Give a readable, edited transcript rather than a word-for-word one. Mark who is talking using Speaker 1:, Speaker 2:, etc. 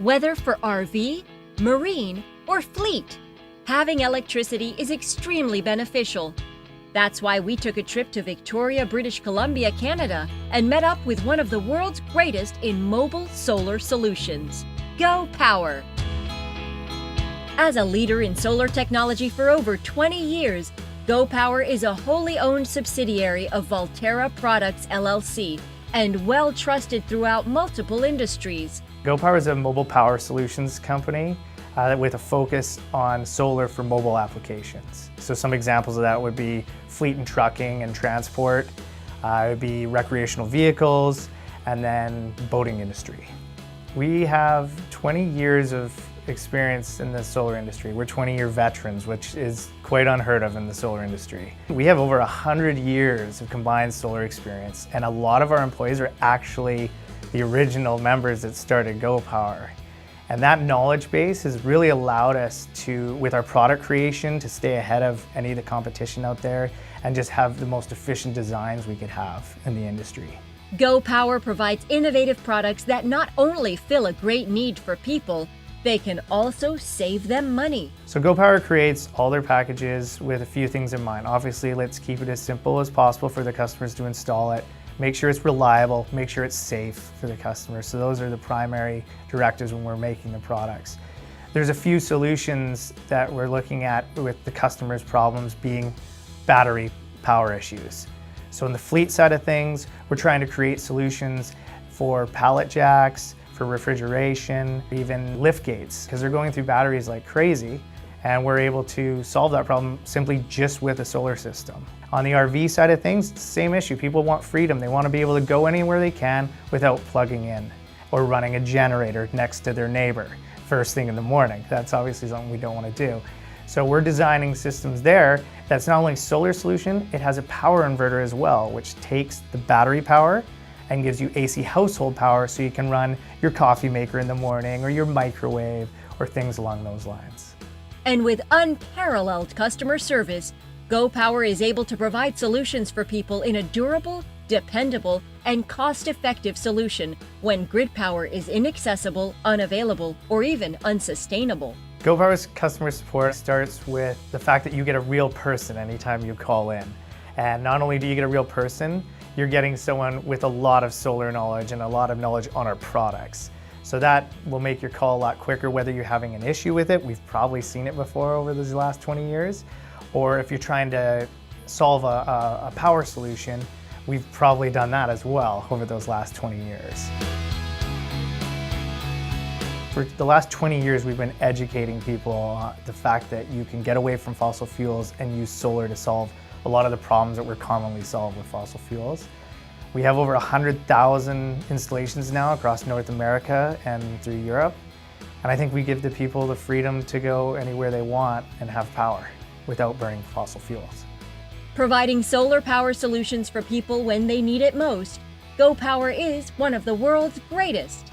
Speaker 1: Whether for RV, marine, or fleet, having electricity is extremely beneficial. That's why we took a trip to Victoria, British Columbia, Canada, and met up with one of the world's greatest in mobile solar solutions, Go Power. As a leader in solar technology for over 20 years, Go Power is a wholly owned subsidiary of Volterra Products LLC and well trusted throughout multiple industries.
Speaker 2: Go Power is a mobile power solutions company with a focus on solar for mobile applications. So some examples of that would be fleet and trucking and transport, it would be recreational vehicles, and then boating industry. We have 20 years of experience in the solar industry. We're 20-year veterans, which is quite unheard of in the solar industry. We have over 100 years of combined solar experience, and a lot of our employees are actually the original members that started Go Power. And that knowledge base has really allowed us to, with our product creation, to stay ahead of any of the competition out there and just have the most efficient designs we could have in the industry.
Speaker 1: Go Power provides innovative products that not only fill a great need for people, they can also save them money.
Speaker 2: So Go Power creates all their packages with a few things in mind. Obviously, let's keep it as simple as possible for the customers to install it. Make sure it's reliable, make sure it's safe for the customers. So those are the primary directives when we're making the products. There's a few solutions that we're looking at with the customers' problems being battery power issues. So in the fleet side of things, we're trying to create solutions for pallet jacks, for refrigeration, even lift gates, because they're going through batteries like crazy, and we're able to solve that problem simply just with a solar system. On the RV side of things, it's the same issue. People want freedom. They want to be able to go anywhere they can without plugging in or running a generator next to their neighbor first thing in the morning. That's obviously something we don't want to do. So we're designing systems there that's not only a solar solution, it has a power inverter as well, which takes the battery power and gives you AC household power so you can run your coffee maker in the morning or your microwave or things along those lines.
Speaker 1: And with unparalleled customer service, Go Power is able to provide solutions for people in a durable, dependable, and cost-effective solution when grid power is inaccessible, unavailable, or even unsustainable.
Speaker 2: Go Power's customer support starts with the fact that you get a real person anytime you call in. And not only do you get a real person, you're getting someone with a lot of solar knowledge and a lot of knowledge on our products. So that will make your call a lot quicker, whether you're having an issue with it. We've probably seen it before over these last 20 years. Or if you're trying to solve a power solution, we've probably done that as well over those last 20 years. For the last 20 years, we've been educating people on the fact that you can get away from fossil fuels and use solar to solve a lot of the problems that we're commonly solved with fossil fuels. We have over 100,000 installations now across North America and through Europe. And I think we give the people the freedom to go anywhere they want and have power without burning fossil fuels.
Speaker 1: Providing solar power solutions for people when they need it most, Go Power is one of the world's greatest.